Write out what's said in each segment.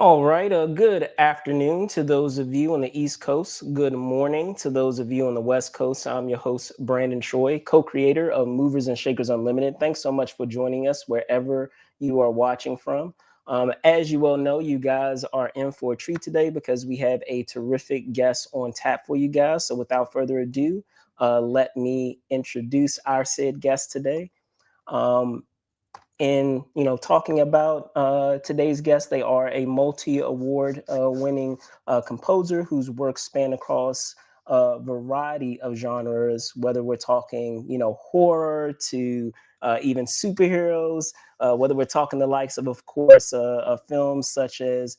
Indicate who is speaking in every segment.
Speaker 1: All right. Good afternoon to those of you on the East Coast. Good morning to those of you on the West Coast. I'm your host, Brandon Troy, co creator of Movers and Shakers Unlimited. Thanks so much for joining us wherever you are watching from. As you well know, you guys are in for a treat today because we have a terrific guest on tap for you guys. So without further ado, let me introduce our said guest today. Um, in talking about today's guest, they are a multi-award winning composer whose works span across a variety of genres, whether we're talking horror to even superheroes, whether we're talking the likes of course films such as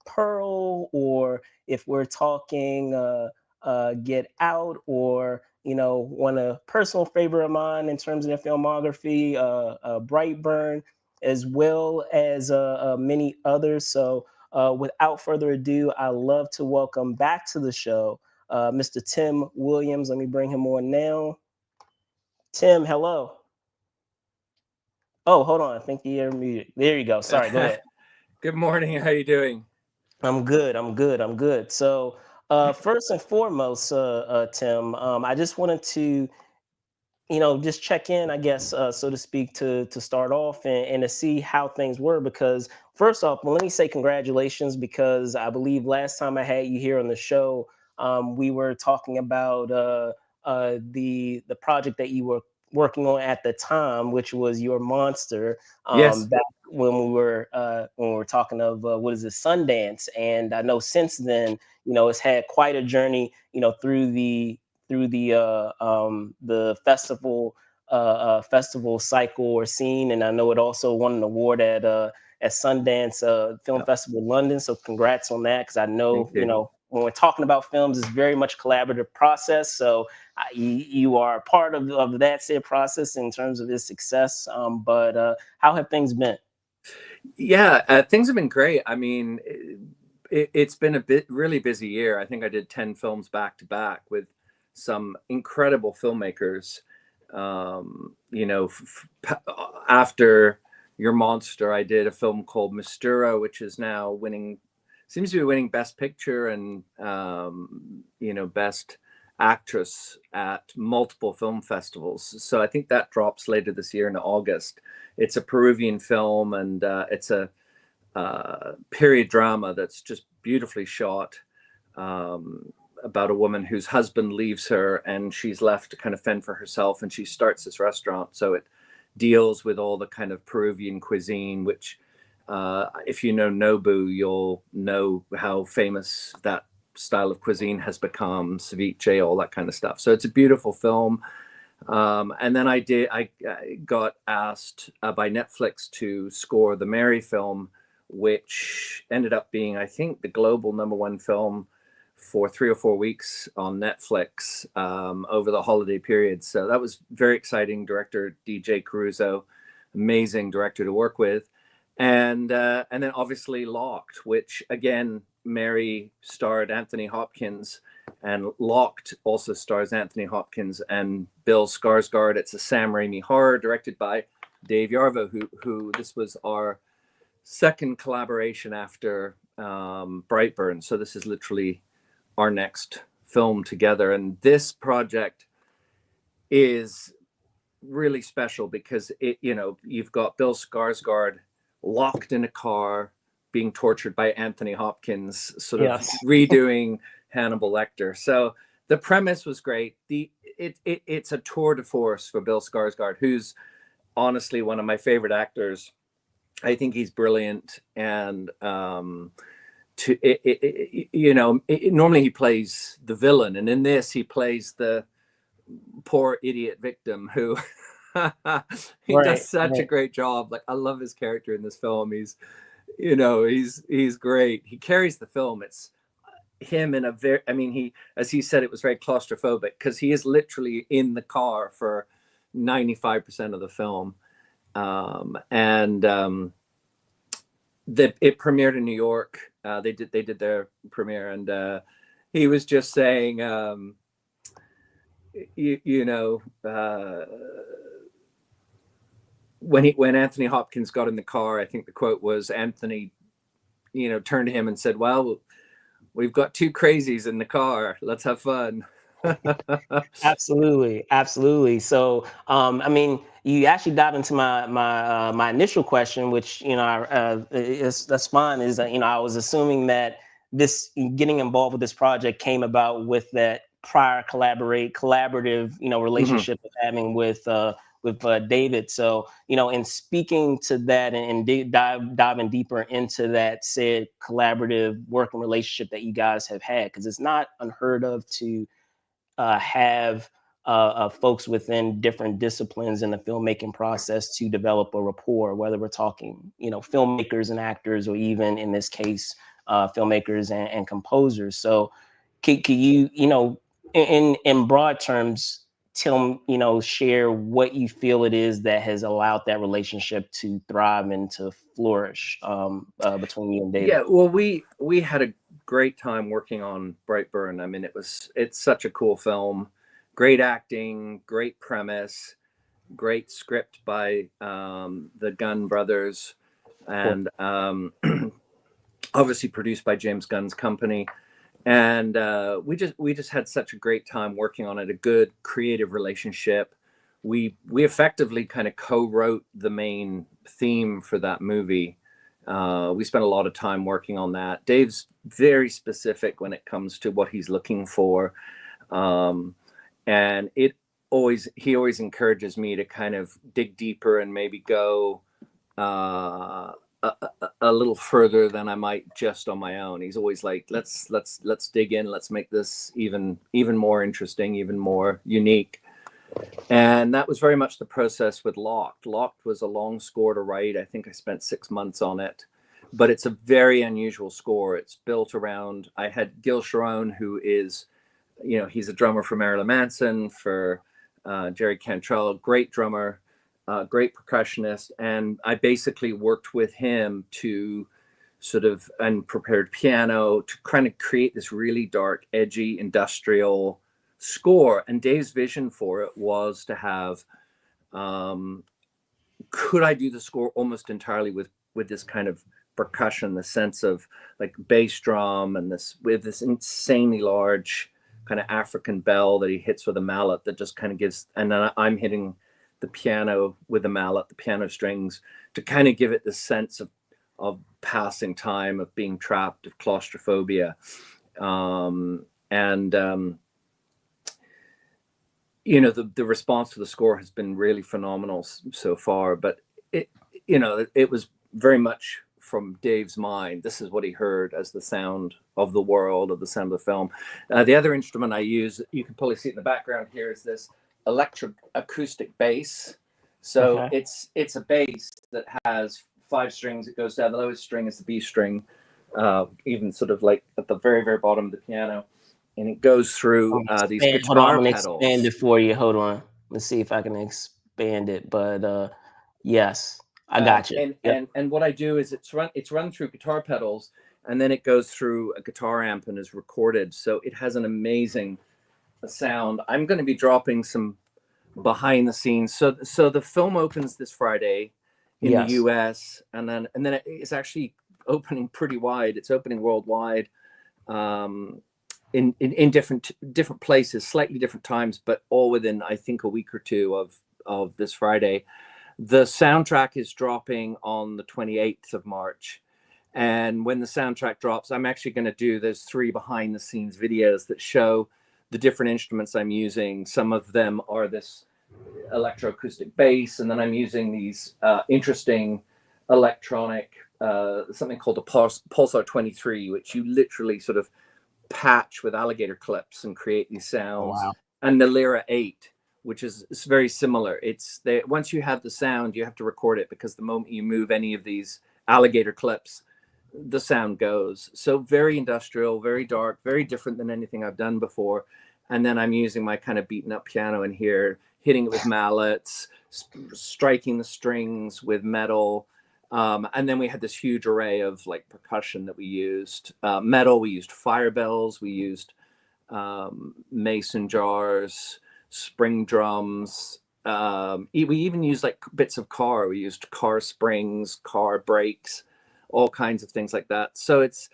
Speaker 1: Pearl, or if we're talking Get Out, or one a personal favorite of mine in terms of their filmography, Brightburn, as well as many others. So, without further ado, I love to welcome back to the show Mr. Tim Williams. Let me bring him on now. Tim, hello. Oh, hold on. I think you're muted. There you go. Sorry. Go ahead.
Speaker 2: Good morning. How you doing?
Speaker 1: I'm good. I'm good. I'm good. So, first and foremost, Tim, I just wanted to just check in, I guess, so to speak, to start off and to see how things were. Because first off, well, let me say congratulations, because I believe last time I had you here on the show, we were talking about the project that you were working on at the time, which was your monster.
Speaker 2: Yes.
Speaker 1: Back when we were talking of what is it, Sundance, and I know since then, it's had quite a journey, through the festival cycle or scene, and I know it also won an award at Sundance Film
Speaker 2: Yeah.
Speaker 1: Festival London. So congrats on that, because I know
Speaker 2: Thank you.
Speaker 1: when we're talking about films, it's very much a collaborative process. So you are a part of that said process in terms of its success. But how have things been?
Speaker 2: Yeah, things have been great. I mean, it's been a really busy year. I think I did 10 films back to back with some incredible filmmakers. After Your Monster, I did a film called Mistura, which is now seems to be winning Best Picture and Best Actress at multiple film festivals. So I think that drops later this year in August. It's a Peruvian film, and it's a period drama that's just beautifully shot, about a woman whose husband leaves her and she's left to kind of fend for herself, and she starts this restaurant. So it deals with all the kind of Peruvian cuisine, which if you know Nobu, you'll know how famous that style of cuisine has become, ceviche, all that kind of stuff. So it's a beautiful film. And then I got asked by Netflix to score the Mary film, which ended up being, I think, the global #1 film for 3 or 4 weeks on Netflix over the holiday period. So that was very exciting. Director DJ Caruso, amazing director to work with. And then obviously Locked, which again, Mary starred Anthony Hopkins, and Locked also stars Anthony Hopkins and Bill Skarsgård. It's a Sam Raimi horror directed by Dave Yarvo, who this was our second collaboration after Brightburn. So this is literally our next film together. And this project is really special because you've got Bill Skarsgård locked in a car being tortured by Anthony Hopkins, sort of
Speaker 1: Yes.
Speaker 2: redoing Hannibal Lecter. So the premise was great. It's a tour de force for Bill Skarsgård, who's honestly one of my favorite actors. I think he's brilliant, and normally he plays the villain, and in this he plays the poor idiot victim who he
Speaker 1: Right.
Speaker 2: does such a
Speaker 1: Right.
Speaker 2: great job. Like, I love his character in this film. He's great. He carries the film. It's him in a very, I mean, as he said, it was very claustrophobic because he is literally in the car for 95% of the film. And it premiered in New York. They did their premiere, and he was just saying, when Anthony Hopkins got in the car, I think the quote was, "Anthony turned to him and said, well, we've got two crazies in the car. Let's have fun.
Speaker 1: Absolutely, absolutely. So, I mean, you actually dived into my initial question, which that's fine. Is that I was assuming that this getting involved with this project came about with that prior collaborative
Speaker 2: Mhm.
Speaker 1: relationship of having with David. So, in speaking to that and diving deeper into that said collaborative working relationship that you guys have had, because it's not unheard of to have folks within different disciplines in the filmmaking process to develop a rapport, whether we're talking, filmmakers and actors, or even in this case, filmmakers and composers. So, can you, in broad terms, share what you feel it is that has allowed that relationship to thrive and to flourish between you and David?
Speaker 2: Yeah, well, we had a great time working on Brightburn. I mean, it's such a cool film, great acting, great premise, great script by the Gunn brothers,
Speaker 1: Of course.
Speaker 2: and obviously produced by James Gunn's company. And we just had such a great time working on it. A good creative relationship. We effectively kind of co-wrote the main theme for that movie. We spent a lot of time working on that. Dave's very specific when it comes to what he's looking for, and he always encourages me to kind of dig deeper and maybe go a little further than I might just on my own. He's always like, let's dig in, let's make this even more interesting, even more unique. And that was very much the process with Locked. Locked was a long score to write. I think I spent 6 months on it, but it's a very unusual score. It's built around, I had Gil Sharon, who is, he's a drummer for Marilyn Manson, for Jerry Cantrell, great drummer, great percussionist. And I basically worked with him to and prepared piano to kind of create this really dark, edgy, industrial score. And Dave's vision for it was to have, could I do the score almost entirely with this kind of percussion, the sense of like bass drum, and with this insanely large kind of African bell that he hits with a mallet that just kind of gives, and then I'm hitting the piano with the mallet, the piano strings, to kind of give it the sense of passing time, of being trapped, of claustrophobia. The response to the score has been really phenomenal so far, but it was very much from Dave's mind. This is what he heard as the sound of the world, of the sound of the film. The other instrument I use, you can probably see it in the background here, is this electroacoustic bass. So
Speaker 1: Okay.
Speaker 2: it's a bass that has 5 strings. It goes down. The lowest string is the B string, even sort of like at the very, very bottom of the piano. And it goes through these
Speaker 1: Hold on, I'm
Speaker 2: guitar
Speaker 1: gonna expand
Speaker 2: pedals.
Speaker 1: it for you. Hold on. Let's see if I can expand it. But yes, I
Speaker 2: Um,
Speaker 1: got you.
Speaker 2: and
Speaker 1: Yep.
Speaker 2: and and what I do is it's run through guitar pedals, and then it goes through a guitar amp and is recorded. So it has an amazing sound. I'm going to be dropping some behind the scenes. So the film opens this Friday in the
Speaker 1: Yes.
Speaker 2: U.S. and then it's actually opening pretty wide. It's opening worldwide, um, in different places, slightly different times, but all within, I think, a week or two of this Friday. The soundtrack is dropping on the 28th of March. And when the soundtrack drops, I'm actually going to do those 3 behind the scenes videos that show the different instruments I'm using. Some of them are this electroacoustic bass, and then I'm using these interesting electronic, something called a Pulsar 23, which you literally sort of patch with alligator clips and create these
Speaker 1: Oh
Speaker 2: sounds,
Speaker 1: wow.
Speaker 2: and the Lyra 8, which is very similar. Once you have the sound, you have to record it, because the moment you move any of these alligator clips, the sound goes. So very industrial, very dark, very different than anything I've done before. And then I'm using my kind of beaten up piano in here, hitting it with mallets, striking the strings with metal. And then we had this huge array of like percussion that we used. Metal, we used fire bells, we used mason jars, spring drums. We even used like bits of car. We used car springs, car brakes. all kinds of things like that. So it's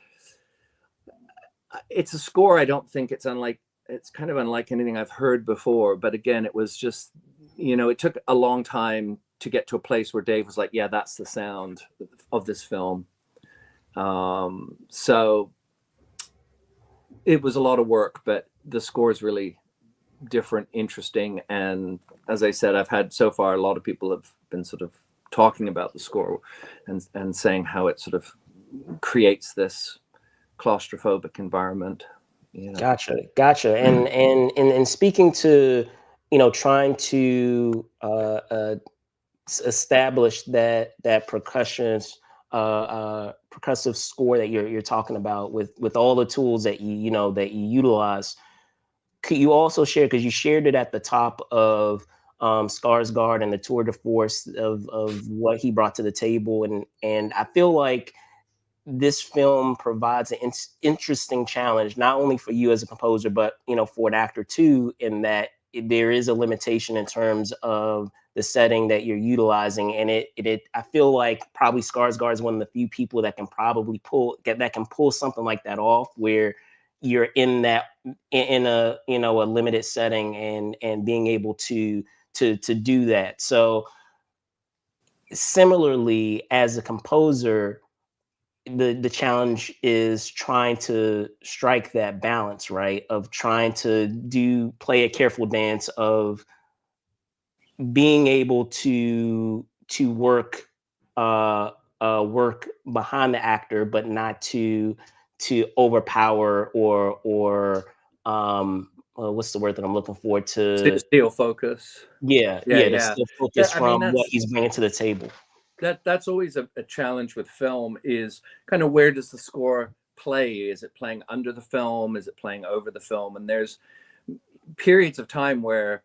Speaker 2: a score. I don't think it's kind of unlike anything I've heard before. But again, it was just, it took a long time to get to a place where Dave was like, yeah, that's the sound of this film. So it was a lot of work, but the score is really different, interesting. And as I said, I've had so far, a lot of people have been sort of talking about the score and saying how it sort of creates this claustrophobic environment.
Speaker 1: Gotcha. And speaking to, trying to establish that percussive score that you're talking about with all the tools that that you utilize. Could you also share, because you shared it at the top of Skarsgård and the tour de force of what he brought to the table, and I feel like this film provides an interesting challenge, not only for you as a composer, but for an actor too, in that there is a limitation in terms of the setting that you're utilizing, and it I feel like probably Skarsgård is one of the few people that can probably pull something like that off, where you're in a a limited setting and being able to do that. So similarly, as a composer, the challenge is trying to strike that balance, right? Of trying to play a careful dance of being able to work behind the actor, but not to overpower or what's the word that I'm looking for? To
Speaker 2: Steel focus.
Speaker 1: to
Speaker 2: Yeah.
Speaker 1: still focus
Speaker 2: I mean,
Speaker 1: from what he's bringing to the table.
Speaker 2: that's always a challenge with film, is kind of, where does the score play? Is it playing under the film? Is it playing over the film? And there's periods of time where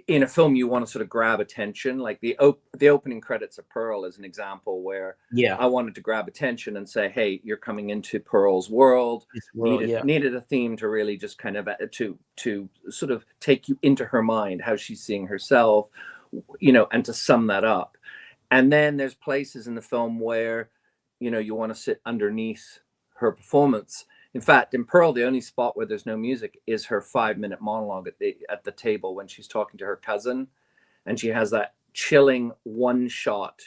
Speaker 2: in a film you want to sort of grab attention, like the opening credits of Pearl is an example where
Speaker 1: Yeah,
Speaker 2: I wanted to grab attention and say, hey, you're coming into Pearl's world.
Speaker 1: this world.
Speaker 2: Needed a theme to really just kind of to sort of take you into her mind, how she's seeing herself, and to sum that up. And then there's places in the film where you want to sit underneath her performance. In fact, in Pearl, the only spot where there's no music is her 5-minute monologue at the table when she's talking to her cousin, and she has that chilling one shot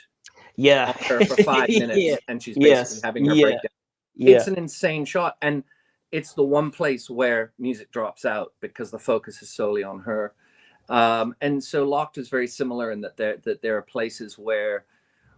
Speaker 1: Yeah.
Speaker 2: on her for 5 minutes,
Speaker 1: Yeah.
Speaker 2: and she's basically
Speaker 1: Yes.
Speaker 2: having her
Speaker 1: Yeah.
Speaker 2: breakdown.
Speaker 1: Yeah.
Speaker 2: It's an insane shot, and it's the one place where music drops out because the focus is solely on her. And so Locked is very similar in that there are places where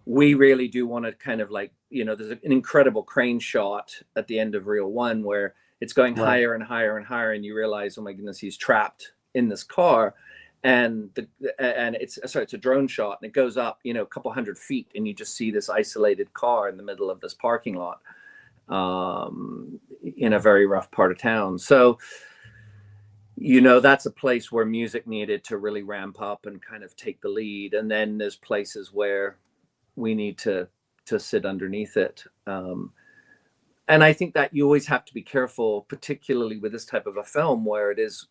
Speaker 2: we really do want to kind of like, there's an incredible crane shot at the end of Reel 1 where it's going
Speaker 1: Right.
Speaker 2: higher and higher and higher, and you realize, oh my goodness, he's trapped in this car. And it's a drone shot, and it goes up, a couple 100 feet, and you just see this isolated car in the middle of this parking lot, in a very rough part of town. So, that's a place where music needed to really ramp up and kind of take the lead. And then there's places where we need to sit underneath it. And I think that you always have to be careful, particularly with this type of a film where it is,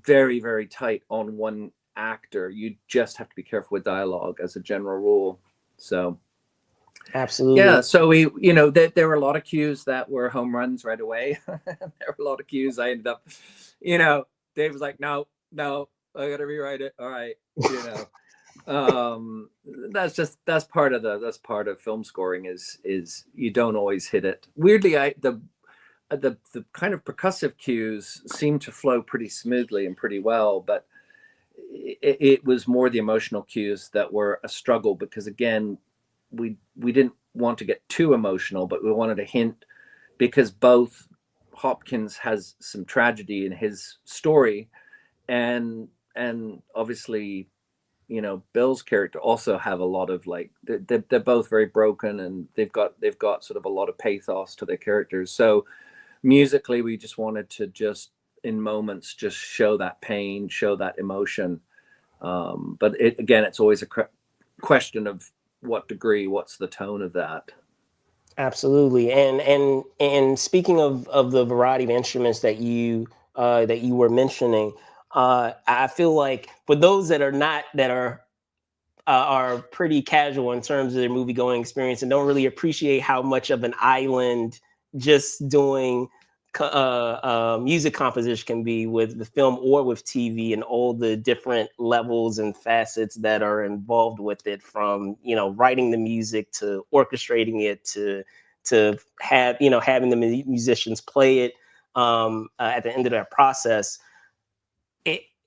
Speaker 2: very, very tight on one actor. You just have to be careful with dialogue as a general rule. So
Speaker 1: Absolutely.
Speaker 2: yeah, so there were a lot of cues that were home runs right away. There were a lot of cues I ended up, Dave was like, no, I gotta rewrite it. All right, that's part of film scoring, is you don't always hit it. Weirdly, the kind of percussive cues seem to flow pretty smoothly and pretty well, but it was more the emotional cues that were a struggle, because again, we didn't want to get too emotional, but we wanted a hint, because both Hopkins has some tragedy in his story, and obviously, Bill's character also have a lot of, like, they're both very broken, and they've got sort of a lot of pathos to their characters. So musically, we just wanted to just in moments just show that pain, show that emotion. But again, it's always a question of what degree, what's the tone of that.
Speaker 1: Absolutely. And speaking of the variety of instruments that you were mentioning, I feel like for those that are not that are are pretty casual in terms of their movie going experience and don't really appreciate how much of an island just doing music composition can be with the film or with TV, and all the different levels and facets that are involved with it, from writing the music to orchestrating it to having the musicians play it at the end of that process.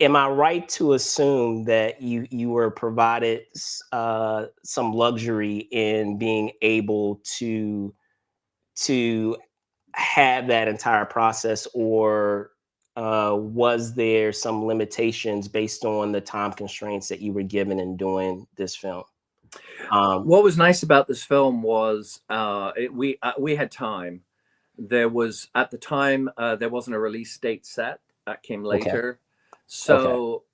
Speaker 1: Am I right to assume that you were provided some luxury in being able to have that entire process, or was there some limitations based on the time constraints that you were given in doing this film?
Speaker 2: What was nice about this film was we had time. There was, at the time, there wasn't a release date set. That came
Speaker 1: Okay.
Speaker 2: later.
Speaker 1: Okay.
Speaker 2: So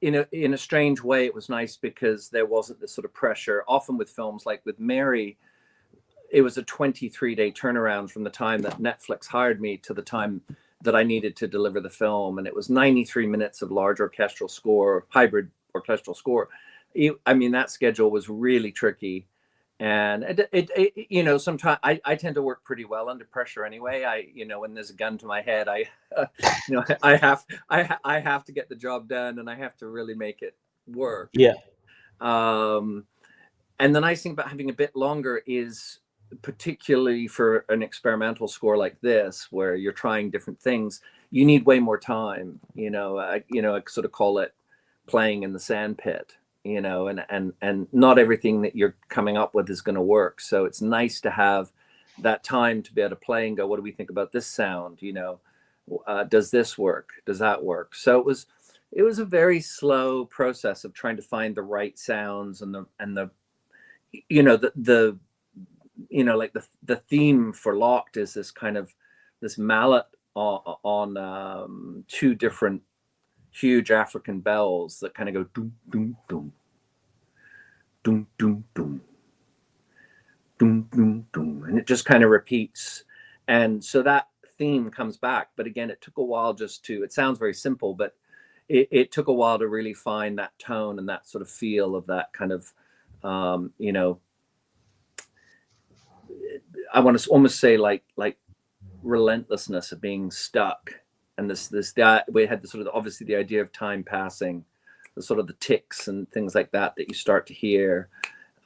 Speaker 2: in a strange way, it was nice because there wasn't this sort of pressure. Often with films like with Mary, it was a 23-day turnaround from the time that Netflix hired me to the time that I needed to deliver the film. And it was 93 minutes of large orchestral score, hybrid orchestral score. I mean, that schedule was really tricky. And sometimes I tend to work pretty well under pressure anyway. When there's a gun to my head, I have to get the job done, and I have to really make it work.
Speaker 1: Yeah.
Speaker 2: And the nice thing about having a bit longer is, particularly for an experimental score like this, where you're trying different things, you need way more time. I sort of call it playing in the sandpit. And not everything that you're coming up with is going to work. So it's nice to have that time to be able to play and go, what do we think about this sound? Does this work? Does that work? So it was a very slow process of trying to find the right sounds and the theme for Locked is this kind of this mallet on two different huge African bells that kind of go doom doom doom doom doom doom doom doom doom, and it just kind of repeats. And so that theme comes back, but again, it took a while it sounds very simple, but it took a while to really find that tone and that sort of feel of that kind of I want to almost say like relentlessness of being stuck. And we had the sort of, obviously, the idea of time passing, the sort of the ticks and things like that you start to hear,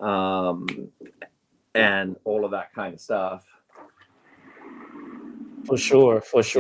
Speaker 2: and all of that kind of stuff.
Speaker 1: For sure. Because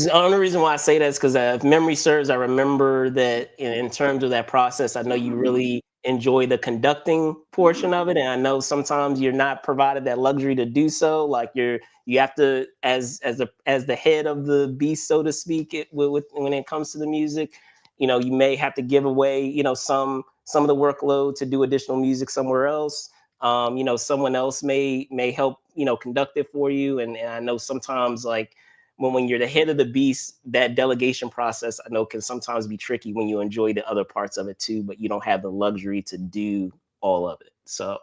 Speaker 1: the only reason why I say that is because if memory serves, I remember that in terms of that process, I know you really enjoy the conducting portion of it, and I know sometimes you're not provided that luxury to do so. Like you have to, as the head of the beast, so to speak, when it comes to the music, you may have to give away some of the workload to do additional music somewhere else. Someone else may help conduct it for you, and I know sometimes, like, when you're the head of the beast, that delegation process, I know, can sometimes be tricky when you enjoy the other parts of it too, but you don't have the luxury to do all of it. So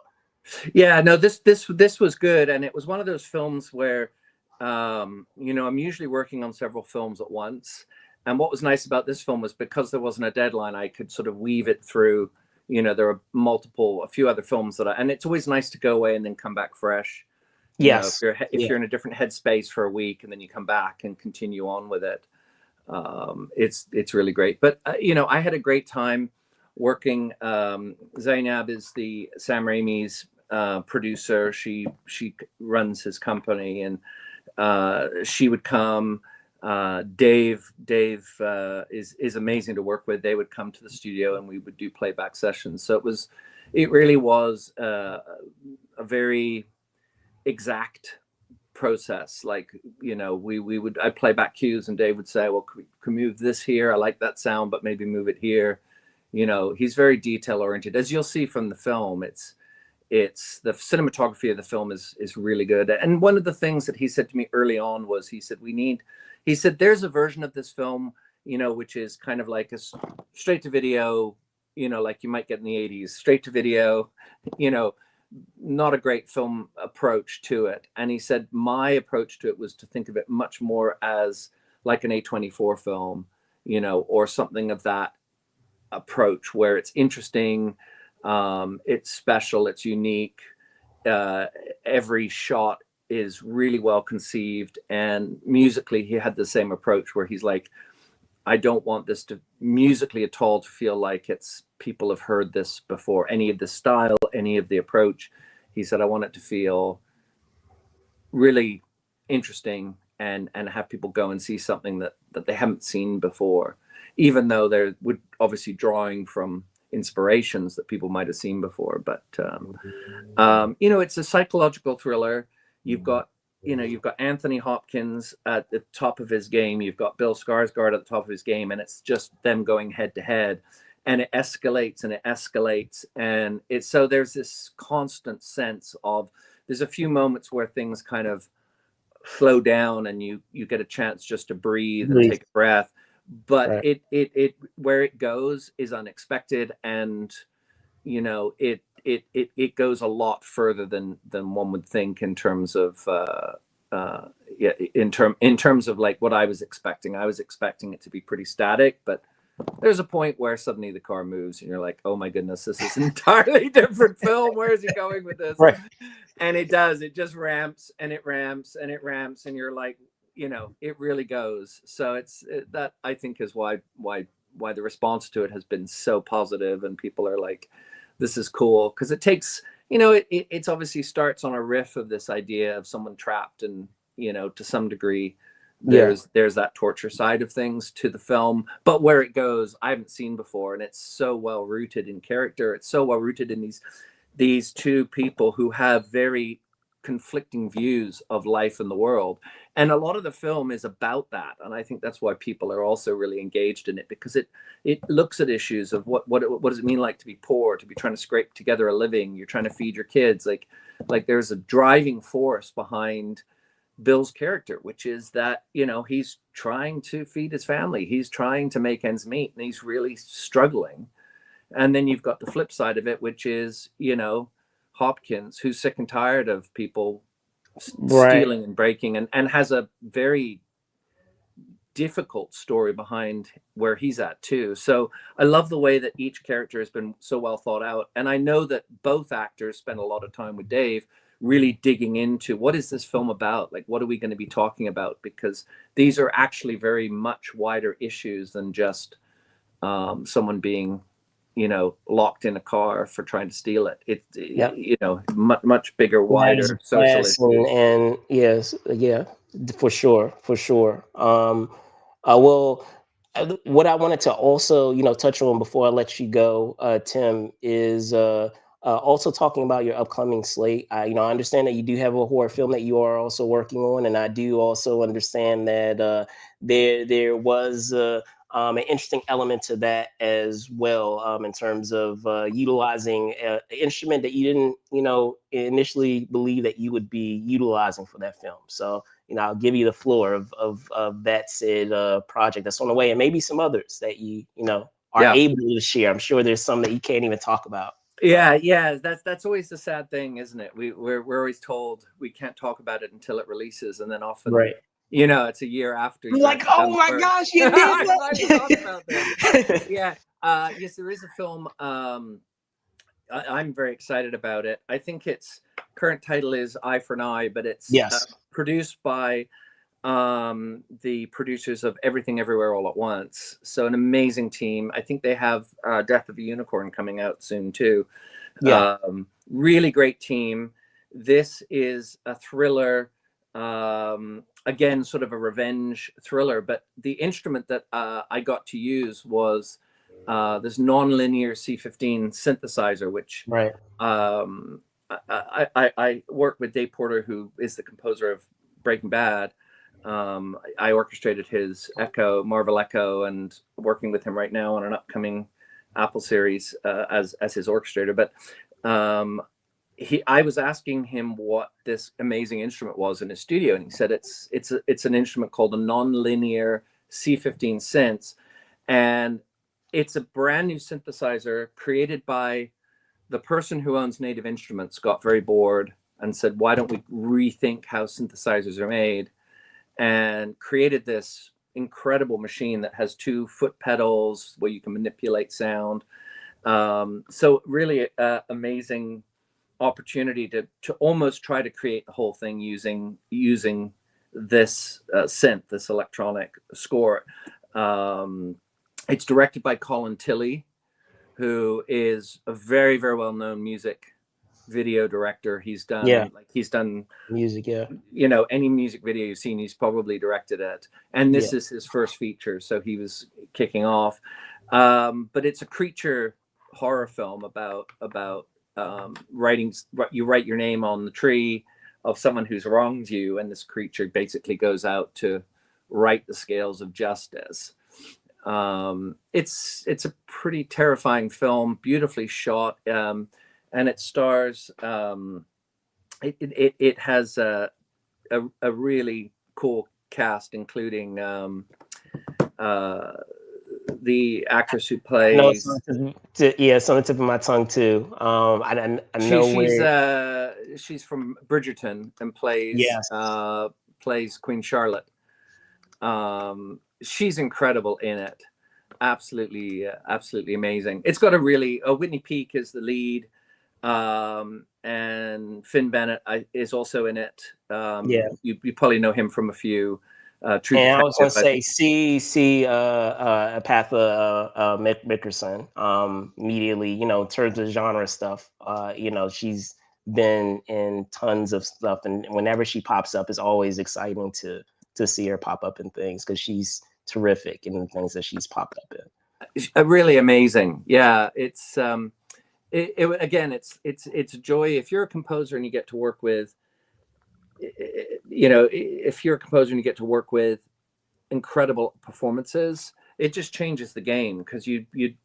Speaker 2: yeah, no, this was good. And it was one of those films where I'm usually working on several films at once. And what was nice about this film was, because there wasn't a deadline, I could sort of weave it through. There are a few other films and it's always nice to go away and then come back fresh.
Speaker 1: yes.
Speaker 2: If you're in a different headspace for a week and then you come back and continue on with it, it's really great. But I had a great time working. Zainab is the Sam Raimi's producer. She runs his company, and she would come. Dave is amazing to work with. They would come to the studio and we would do playback sessions. So it really was a very exact process. Like, I'd play back cues and Dave would say, well, can we move this here? I like that sound, but maybe move it here. He's very detail oriented. As you'll see from the film, it's the cinematography of the film is really good. And one of the things that he said to me early on was, he said, there's a version of this film, which is kind of like a straight to video, like you might get in the 80s, straight to video, not a great film approach to it. And he said, my approach to it was to think of it much more as like an A24 film, or something of that approach where it's interesting, it's special, it's unique. Every shot is really well conceived, and musically he had the same approach where he's like, I don't want this to musically at all to feel like it's people have heard this before, any of the style, any of the approach. He said, I want it to feel really interesting and have people go and see something that they haven't seen before, even though they're would obviously drawing from inspirations that people might have seen before. But it's a psychological thriller. You've got Anthony Hopkins at the top of his game. You've got Bill Skarsgård at the top of his game, and it's just them going head to head, and it escalates and it escalates, and it's so there's this constant sense of there's a few moments where things kind of slow down and you get a chance just to breathe and take a breath, but right. it where it goes is unexpected, and it goes a lot further than one would think in terms of in terms of like what I was expecting. I was expecting it to be pretty static, but there's a point where suddenly the car moves and you're like, oh my goodness, this is an entirely different film. Where is he going with this? Right. And it does. It just ramps and it ramps and it ramps, and you're like, it really goes. So that I think is why the response to it has been so positive, and people are like, this is cool, because it takes, it's obviously starts on a riff of this idea of someone trapped, and to some degree there's that torture side of things to the film, but where it goes I haven't seen before, and it's so well rooted in character. It's so well rooted in these two people who have very conflicting views of life and the world, and a lot of the film is about that, and I think that's why people are also really engaged in it, because it looks at issues of what does it mean like to be poor, to be trying to scrape together a living, you're trying to feed your kids, like there's a driving force behind Bill's character, which is that he's trying to feed his family, he's trying to make ends meet, and he's really struggling. And then you've got the flip side of it, which is Hopkins, who's sick and tired of people stealing and breaking, and has a very difficult story behind where he's at too. So I love the way that each character has been so well thought out, and I know that both actors spent a lot of time with Dave really digging into what is this film about, like what are we going to be talking about, because these are actually very much wider issues than just someone being locked in a car for trying to steal it. Much bigger, wider social issues.
Speaker 1: And yes, for sure. Well, what I wanted to also touch on before I let you go, Tim, is also talking about your upcoming slate. I understand that you do have a horror film that you are also working on, and I do also understand that there was an interesting element to that as well, in terms of utilizing an instrument that you didn't, initially believe that you would be utilizing for that film. So, I'll give you the floor of that said project that's on the way, and maybe some others that you are able to share. I'm sure there's some that you can't even talk about.
Speaker 2: Yeah. That's always the sad thing, isn't it? We're always told we can't talk about it until it releases, and then often it's a year after.
Speaker 1: You're like, oh my gosh, you did that.
Speaker 2: About that. Yes, there is a film. I'm very excited about it. I think its current title is Eye for an Eye, but it's produced by the producers of Everything Everywhere All at Once. So an amazing team. I think they have Death of a Unicorn coming out soon too. Really great team. This is a thriller. Again, sort of a revenge thriller, but the instrument that I got to use was this non-linear C15 synthesizer, which I worked with Dave Porter, who is the composer of Breaking Bad. I orchestrated his Marvel Echo, and working with him right now on an upcoming Apple series as his orchestrator. But I was asking him what this amazing instrument was in his studio, and he said it's an instrument called a non-linear C15 synth, and it's a brand new synthesizer created by the person who owns Native Instruments. Got very bored and said, why don't we rethink how synthesizers are made, and created this incredible machine that has 2 foot pedals where you can manipulate sound. So really amazing opportunity to almost try to create the whole thing using this synth, this electronic score. It's directed by Colin Tilley, who is a very, very well-known music video director. He's done
Speaker 1: music,
Speaker 2: any music video you've seen, he's probably directed it. And this is his first feature, so he was kicking off. But it's a creature horror film about you write your name on the tree of someone who's wronged you, and this creature basically goes out to right the scales of justice. It's a pretty terrifying film, beautifully shot, and it stars. It has a really cool cast, including the actress who plays.
Speaker 1: It's on the tip of my tongue too. I know
Speaker 2: she's from Bridgerton and plays Queen Charlotte. She's incredible in it. Absolutely amazing. It's got Whitney Peak is the lead, and Finn Bennett is also in it. You probably know him from a few.
Speaker 1: True and I was going to say, Apatha Mickerson, immediately, in terms of genre stuff, she's been in tons of stuff, and whenever she pops up, it's always exciting to see her pop up in things, because she's terrific in the things that she's popped up in.
Speaker 2: Really amazing. Yeah, it's again, it's a joy if you're a composer and you get to work with. If you're a composer and you get to work with incredible performances, it just changes the game, because the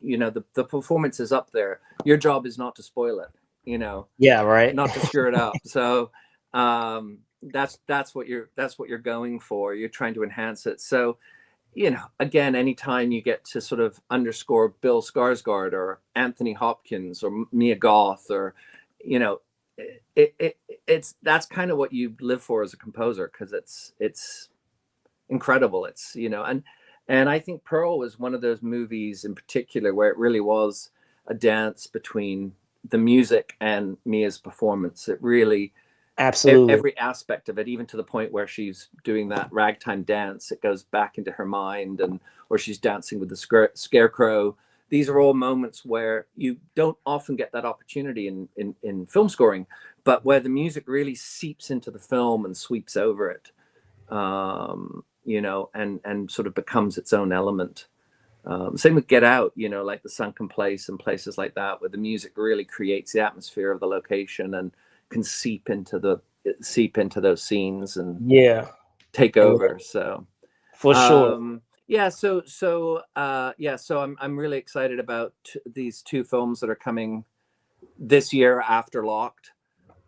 Speaker 2: performance is up there. Your job is not to spoil it,
Speaker 1: Yeah, right.
Speaker 2: Not to screw it up. So that's what you're going for. You're trying to enhance it. So, again, anytime you get to sort of underscore Bill Skarsgård or Anthony Hopkins or Mia Goth, or that's kind of what you live for as a composer, because it's incredible. It's and I think Pearl was one of those movies in particular where it really was a dance between the music and Mia's performance. It really,
Speaker 1: absolutely,
Speaker 2: every aspect of it, even to the point where she's doing that ragtime dance, it goes back into her mind, or she's dancing with the scarecrow. These are all moments where you don't often get that opportunity in film scoring, but where the music really seeps into the film and sweeps over it, and sort of becomes its own element. Same with Get Out, like the Sunken Place and places like that, where the music really creates the atmosphere of the location and can seep into those scenes and take over. So
Speaker 1: for sure.
Speaker 2: So I'm really excited about these 2 films that are coming this year after Locked,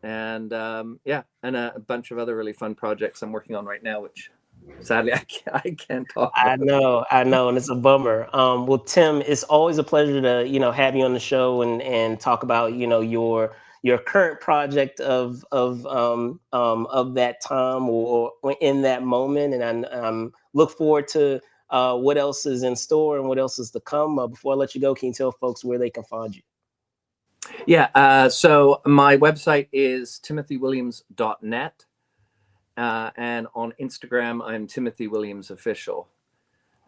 Speaker 2: and and a bunch of other really fun projects I'm working on right now, which sadly I can't talk about.
Speaker 1: I know, and it's a bummer. Well, Tim, it's always a pleasure to have you on the show and talk about your current project of that time or in that moment, and I look forward to what else is in store and what else is to come. Before I let you go, can you tell folks where they can find you?
Speaker 2: Yeah, so my website is timothywilliams.net, and on Instagram I'm Timothy Williams Official.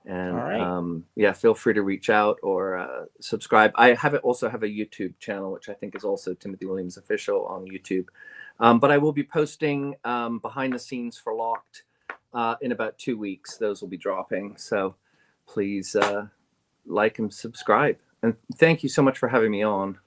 Speaker 2: And feel free to reach out or subscribe. I also have a YouTube channel, which I think is also Timothy Williams Official on YouTube. But I will be posting behind the scenes for Locked in about 2 weeks. Those will be dropping. So please like and subscribe. And thank you so much for having me on.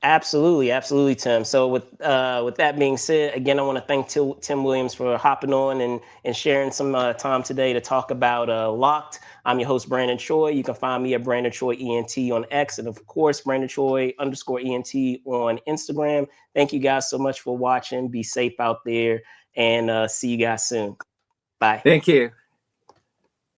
Speaker 1: Absolutely, Tim. So with that being said, again, I want to thank Tim Williams for hopping on and sharing some time today to talk about Locked. I'm your host, Brandon Choi. You can find me at Brandon Choi ENT on X, and of course, Brandon Choi _ENT on Instagram. Thank you guys so much for watching. Be safe out there, and see you guys soon. Bye.
Speaker 2: Thank you.